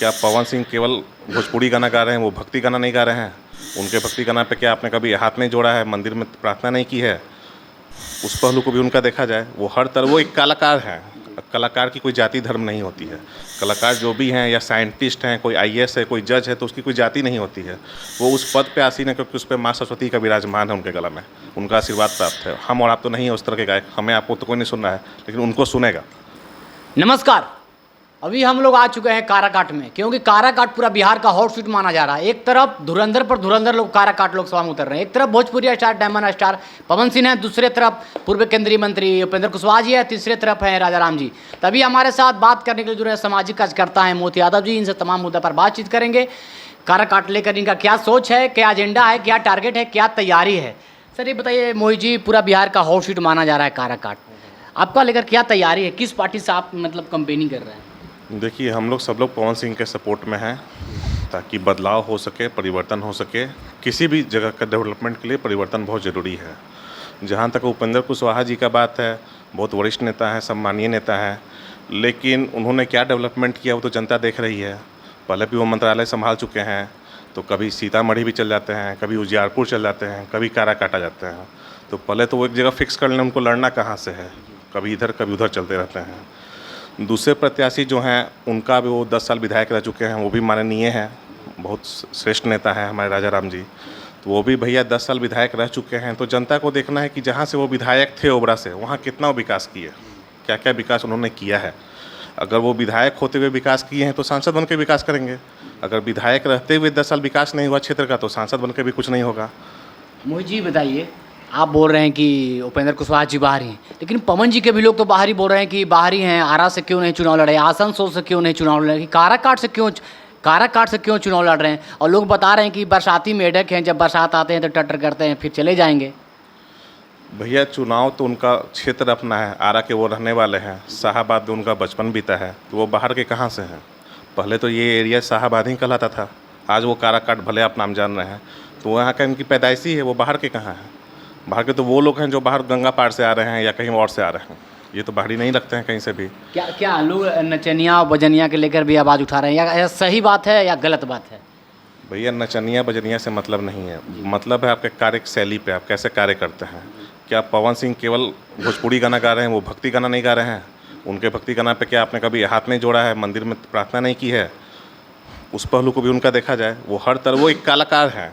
क्या पवन सिंह केवल भोजपुरी गाना गा रहे हैं, वो भक्ति गाना नहीं गा रहे हैं? उनके भक्ति गाना पे क्या आपने कभी हाथ नहीं जोड़ा है, मंदिर में प्रार्थना नहीं की है? उस पहलू को भी उनका देखा जाए। वो हर तरह वो एक कलाकार हैं। कलाकार की कोई जाति धर्म नहीं होती है। कलाकार जो भी हैं या साइंटिस्ट हैं, कोई आईएएस है, कोई जज है, तो उसकी कोई जाति नहीं होती है। वो उस पद पे आसीन है क्योंकि उस पर माँ सरस्वती का विराजमान है उनके गला में, उनका आशीर्वाद प्राप्त है। हम और आप तो नहीं है उस तरह के गायक, हमें आपको तो कोई नहीं सुन रहा है, लेकिन उनको सुनेगा। नमस्कार। अभी हम लोग आ चुके हैं काराकाट में, क्योंकि काराकाट पूरा बिहार का हॉट सीट माना जा रहा है। एक तरफ धुरंधर पर धुरंधर लोग काराकाट लोकसभा में उतर रहे हैं, एक तरफ Bhojpuri star diamond star Pawan Singh है, दूसरे तरफ पूर्व केंद्रीय मंत्री उपेंद्र कुशवाहा जी है, तीसरे तरफ है राजा राम जी। तभी हमारे साथ बात करने के लिए जुड़े हैं सामाजिक कार्यकर्ता हैं मोती यादव जी। इनसे तमाम मुद्दों पर बातचीत करेंगे। काराकाट लेकर इनका क्या सोच है, क्या एजेंडा है, क्या टारगेट है, क्या तैयारी है। सर ये बताइए मोहित जी, पूरा बिहार का हॉट सीट माना जा रहा है काराकाट, आपका लेकर क्या तैयारी है, किस पार्टी से आप मतलब कंपेनिंग कर रहे हैं? देखिए, हम लोग सब लोग पवन सिंह के सपोर्ट में हैं, ताकि बदलाव हो सके, परिवर्तन हो सके। किसी भी जगह का डेवलपमेंट के लिए परिवर्तन बहुत ज़रूरी है। जहाँ तक उपेंद्र कुशवाहा जी का बात है, बहुत वरिष्ठ नेता हैं, सम्मानीय नेता हैं, लेकिन उन्होंने क्या डेवलपमेंट किया वो तो जनता देख रही है। पहले भी वो मंत्रालय संभाल चुके हैं, तो कभी सीतामढ़ी भी चल जाते हैं, कभी उजियारपुर चल जाते हैं, कभी काराकाट आ जाते हैं। तो पहले तो वो एक जगह फिक्स कर लें उनको लड़ना कहाँ से है, कभी इधर कभी उधर चलते रहते हैं। दूसरे प्रत्याशी जो हैं उनका भी वो 10 साल विधायक रह चुके हैं, वो भी माननीय हैं, बहुत श्रेष्ठ नेता हैं हमारे राजा राम जी। तो वो भी भैया 10 साल विधायक रह चुके हैं। तो जनता को देखना है कि जहाँ से वो विधायक थे ओबरा से, वहाँ कितना विकास किए, क्या क्या विकास उन्होंने किया है। अगर वो विधायक होते हुए विकास किए हैं तो सांसद बन के विकास करेंगे। अगर विधायक रहते हुए 10 साल विकास नहीं हुआ क्षेत्र का, तो सांसद बन के भी कुछ नहीं होगा। मोहित जी बताइए, आप बोल रहे हैं कि उपेंद्र कुशवाहा जी बाहरी हैं, लेकिन पवन जी के भी लोग तो बाहरी बोल रहे हैं कि बाहरी हैं, आरा से क्यों नहीं चुनाव लड़े, आसनसोल से क्यों नहीं चुनाव लड़े, काराकाट से क्यों चुनाव लड़ रहे हैं। और लोग बता रहे हैं कि बरसाती मेढक हैं, जब बरसात आते हैं तो टटर करते हैं, फिर चले जाएंगे। भैया चुनाव तो उनका क्षेत्र अपना है, आरा के वो रहने वाले हैं, शाहाबाद में उनका बचपन बीता है, तो वो बाहर के कहाँ से हैं। पहले तो ये एरिया शाहाबाद ही कहलाता था, आज वो काराकाट भले आप नाम जान रहे हैं, तो वहाँ का इनकी पैदाइशी है, वो बाहर के कहाँ हैं। बाहर के तो वो लोग हैं जो बाहर गंगा पार से आ रहे हैं या कहीं और से आ रहे हैं, ये तो बाहरी नहीं लगते हैं कहीं से भी। क्या लोग नचनिया और बजनिया के लेकर भी आवाज़ उठा रहे हैं, या सही बात है या गलत बात है? भैया नचनिया बजनिया से मतलब नहीं है, मतलब है आपके कार्य शैली पे, आप कैसे कार्य करते हैं। क्या पवन सिंह केवल भोजपुरी गाना गा रहे हैं, वो भक्ति गाना नहीं गा रहे हैं? उनके भक्ति गाना पे क्या आपने कभी हाथ नहीं जोड़ा है, मंदिर में प्रार्थना नहीं की है? उस पहलू को भी उनका देखा जाए। वो हर तरह वो एक कलाकार हैं।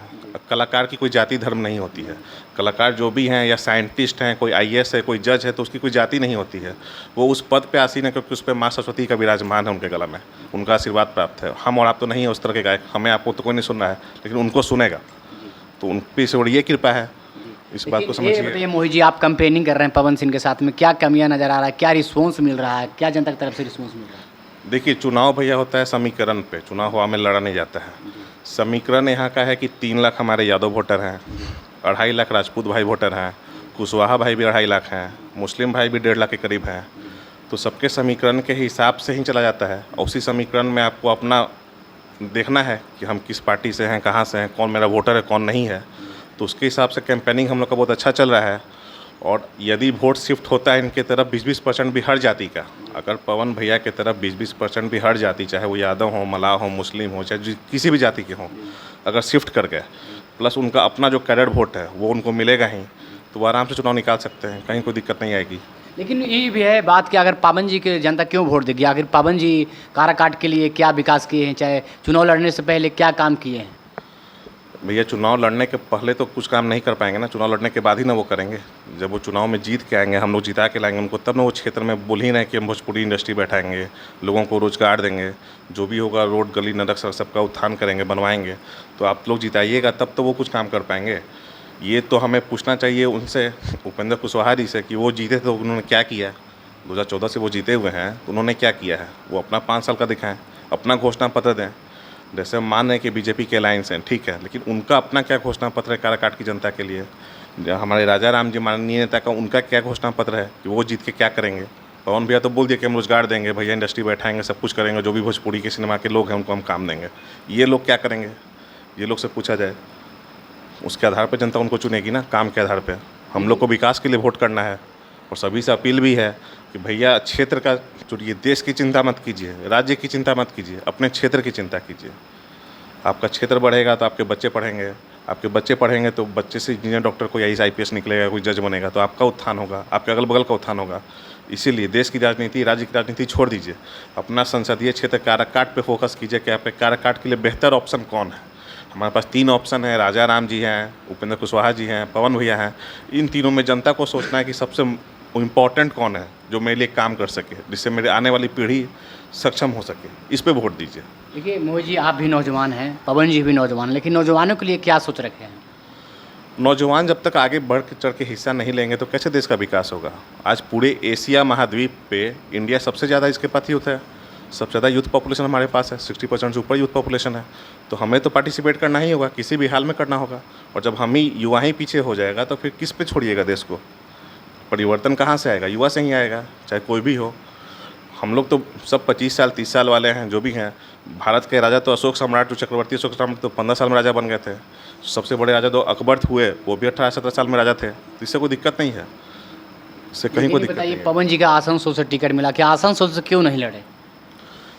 कलाकार की कोई जाति धर्म नहीं होती है। कलाकार जो भी हैं या साइंटिस्ट हैं, कोई आईएएस है, कोई जज है, तो उसकी कोई जाति नहीं होती है। वो उस पद पे आसीन है क्योंकि उस पर माँ सरस्वती का विराजमान है उनके गला में, उनका आशीर्वाद प्राप्त है। हम और आप तो नहीं है उस तरह के गायक, हमें आपको तो कोई नहीं सुन रहा है, लेकिन उनको सुनेगा। तो उन पर से ये कृपा है, इस बात को समझिए। बताइए मोहित जी, आप कंपेनिंग कर रहे हैं पवन सिंह के साथ में, क्या कमियां नज़र आ रहा है, क्या रिस्पॉन्स मिल रहा है, क्या जनता की तरफ से रिस्पॉन्स मिल रहा है? देखिए, चुनाव भैया होता है समीकरण पे, चुनाव हवा में लड़ा नहीं जाता है। समीकरण यहाँ का है कि 3 लाख हमारे यादव वोटर हैं, 2.5 लाख राजपूत भाई वोटर हैं, कुशवाहा भाई भी 2.5 लाख हैं, मुस्लिम भाई भी 1.5 लाख के करीब हैं। तो सबके समीकरण के हिसाब से ही चला जाता है। और उसी समीकरण में आपको अपना देखना है कि हम किस पार्टी से हैं, कहाँ से हैं, कौन मेरा वोटर है, कौन नहीं है। तो उसके हिसाब से कैंपेनिंग हम लोग का बहुत अच्छा चल रहा है। और यदि वोट शिफ्ट होता है इनके तरफ 20-20% भी हर जाति का, अगर पवन भैया के तरफ 20-20% भी हर जाति, चाहे वो यादव हो, मलाह हो, मुस्लिम हो, चाहे किसी भी जाति के हों, अगर शिफ्ट कर गए, प्लस उनका अपना जो कैडर वोट है वो उनको मिलेगा ही, तो वो आराम से चुनाव निकाल सकते हैं, कहीं कोई दिक्कत नहीं आएगी। लेकिन ये भी है बात कि अगर पवन जी के जनता क्यों वोट देगी, आखिर पवन जी काराकाट के लिए क्या विकास किए हैं, चाहे चुनाव लड़ने से पहले क्या काम किए हैं? भैया चुनाव लड़ने के पहले तो कुछ काम नहीं कर पाएंगे ना, चुनाव लड़ने के बाद ही ना वो करेंगे। जब वो चुनाव में जीत के आएंगे, हम लोग जिता के लाएंगे उनको, तब ना वो क्षेत्र में बोल ही रहे कि हम भोजपुरी इंडस्ट्री बैठाएंगे, लोगों को रोजगार देंगे, जो भी होगा रोड गली नरक सबका उत्थान करेंगे, बनवाएंगे। तो आप लोग जिताइएगा तब तो वो कुछ काम कर पाएंगे। ये तो हमें पूछना चाहिए उनसे, उपेंद्र कुशवाहा जी से, कि वो जीते तो उन्होंने क्या किया। 2014 से वो जीते हुए हैं तो उन्होंने क्या किया है, वो अपना 5 साल का दिखाएं, अपना घोषणा पत्र दें। जैसे हम मान रहे हैं कि बीजेपी के अलायंस हैं, ठीक है, लेकिन उनका अपना क्या घोषणा पत्र है काराकाट की जनता के लिए। हमारे राजा राम जी माननीय नेता का उनका क्या घोषणा पत्र है कि वो जीत के क्या करेंगे। पवन भैया तो बोल दिया कि हम रोजगार देंगे, भैया इंडस्ट्री बैठाएंगे, सब कुछ करेंगे, जो भी भोजपुरी के सिनेमा के लोग हैं उनको हम काम देंगे। ये लोग क्या करेंगे, ये लोग से पूछा जाए, उसके आधार पर जनता उनको चुनेगी ना, काम के आधार पर। हम लोग को विकास के लिए वोट करना है, और सभी से अपील भी है, कि भैया क्षेत्र का छोड़िए, देश की चिंता मत कीजिए, राज्य की चिंता मत कीजिए, अपने क्षेत्र की चिंता कीजिए। आपका क्षेत्र बढ़ेगा तो आपके बच्चे पढ़ेंगे, आपके बच्चे पढ़ेंगे तो बच्चे से इंजीनियर, डॉक्टर, कोई आईएएस आईपीएस निकलेगा, कोई जज बनेगा, तो आपका उत्थान होगा, आपके अगल बगल का उत्थान होगा। इसीलिए देश की राजनीति, राज्य की राजनीति छोड़ दीजिए, अपना संसदीय क्षेत्र काराकाट पे फोकस कीजिए कि आपके काराकाट के लिए बेहतर ऑप्शन कौन है। हमारे पास 3 ऑप्शन है, राजा राम जी हैं, उपेंद्र कुशवाहा जी हैं, पवन भैया हैं। इन तीनों में जनता को सोचना है कि सबसे इम्पोर्टेंट कौन है जो मेरे लिए काम कर सके, जिससे मेरे आने वाली पीढ़ी सक्षम हो सके। इस पे वोट दीजिए। देखिए मोहित जी, आप भी नौजवान हैं, पवन जी भी नौजवान, लेकिन नौजवानों के लिए क्या सोच रखे हैं? नौजवान जब तक आगे बढ़ चढ़ के हिस्सा नहीं लेंगे तो कैसे देश का विकास होगा। आज पूरे एशिया महाद्वीप पे इंडिया सबसे ज़्यादा इसके पास यूथ है, सबसे ज़्यादा यूथ पॉपुलेशन हमारे पास है, 60% से ऊपर यूथ पॉपुलेशन है। तो हमें तो पार्टिसिपेट करना ही होगा, किसी भी हाल में करना होगा। और जब हम ही युवा ही पीछे हो जाएगा तो फिर किस पे छोड़िएगा देश को। परिवर्तन कहाँ से आएगा? युवा से ही आएगा, चाहे कोई भी हो। हम लोग तो सब 25 साल 30 साल वाले हैं, जो भी हैं। भारत के राजा तो अशोक सम्राट, जो चक्रवर्ती अशोक सम्राट, तो 15 साल में राजा बन गए थे। सबसे बड़े राजा तो अकबर हुए, वो भी 18-17 साल में राजा थे। तो इससे कोई दिक्कत नहीं है, इससे कहीं कोई दिक्कत बताइए, नहीं है। पवन जी का आसनसोल से टिकट मिला, क्या आसनसोल से क्यों नहीं लड़े?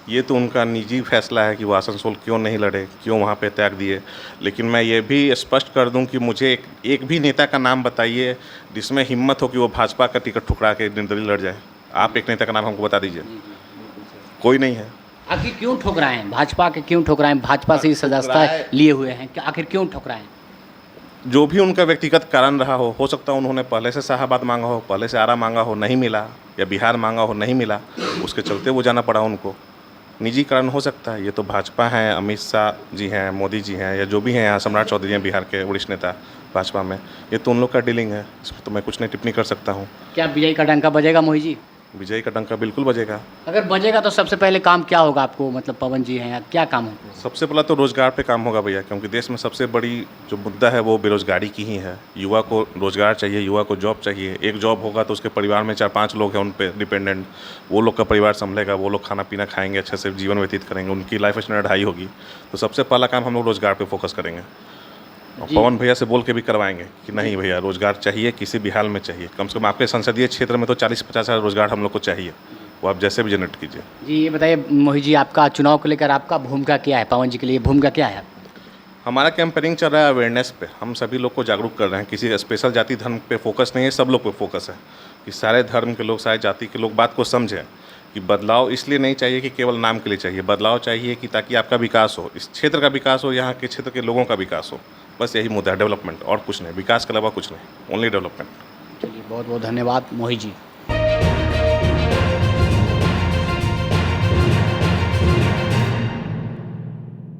ये तो उनका निजी फैसला है कि वो आसनसोल क्यों नहीं लड़े, क्यों वहाँ पे त्याग दिए। लेकिन मैं ये भी स्पष्ट कर दूं कि मुझे एक भी नेता का नाम बताइए जिसमें हिम्मत हो कि वो भाजपा का टिकट ठुकरा के निर्दलीय लड़ जाए। आप एक नेता का नाम हमको बता दीजिए। कोई नहीं है। आखिर क्यों ठुकराएं? भाजपा के क्यों ठुकराएं? भाजपा से ही सदस्यता लिए हुए हैं, आखिर क्यों ठुकराएं? जो भी उनका व्यक्तिगत कारण रहा हो सकता है उन्होंने पहले से शाहाबाद मांगा हो, पहले से आरा मांगा हो, नहीं मिला, या बिहार मांगा हो, नहीं मिला, उसके चलते वो जाना पड़ा उनको। निजी कारण हो सकता है। ये तो भाजपा हैं, अमित शाह जी हैं, मोदी जी हैं, या जो भी हैं यहाँ, सम्राट चौधरी हैं बिहार के वरिष्ठ नेता भाजपा में, ये तो उन लोग का डीलिंग है। इसमें तो मैं कुछ नहीं टिप्पणी कर सकता हूँ। क्या विजय का डंका बजेगा मोहित जी? विजय का डंका बिल्कुल बजेगा। अगर बजेगा तो सबसे पहले काम क्या होगा आपको, मतलब पवन जी हैं, क्या काम होगा? सबसे पहला तो रोज़गार पे काम होगा भैया, क्योंकि देश में सबसे बड़ी जो मुद्दा है वो बेरोज़गारी की ही है। युवा को रोज़गार चाहिए, युवा को जॉब चाहिए। एक जॉब होगा तो उसके परिवार में 4-5 लोग हैं उन पे डिपेंडेंट, वो लोग का परिवार संभलेगा, वो लोग खाना पीना खाएंगे, अच्छे से जीवन व्यतीत करेंगे, उनकी लाइफ स्टैंडर्ड हाई होगी। तो सबसे पहला काम हम लोग रोज़गार पे फोकस करेंगे। और पवन भैया से बोल के भी करवाएंगे कि नहीं भैया, रोज़गार चाहिए, किसी भी हाल में चाहिए। कम से कम आपके संसदीय क्षेत्र में तो 40-50 हज़ार रोज़गार हम लोग को चाहिए, वो आप जैसे भी जनरेट कीजिए। जी ये बताइए मोहित जी, आपका चुनाव को लेकर आपका भूमिका क्या है? पवन जी के लिए भूमिका क्या है? हमारा कैंपेनिंग चल रहा है अवेयरनेस पे। हम सभी लोग को जागरूक कर रहे हैं। किसी स्पेशल जाति धर्म पे फोकस नहीं है, सब लोग पे फोकस है कि सारे धर्म के लोग, सारे जाति के लोग बात को समझें कि बदलाव इसलिए नहीं चाहिए कि केवल नाम के लिए चाहिए। बदलाव चाहिए कि ताकि आपका विकास हो, इस क्षेत्र का विकास हो, यहाँ के क्षेत्र के लोगों का विकास हो। बस यही मुद्दा है, डेवलपमेंट, और कुछ नहीं। विकास के अलावा कुछ नहीं, ओनली डेवलपमेंट। चलिए बहुत बहुत धन्यवाद मोहित जी।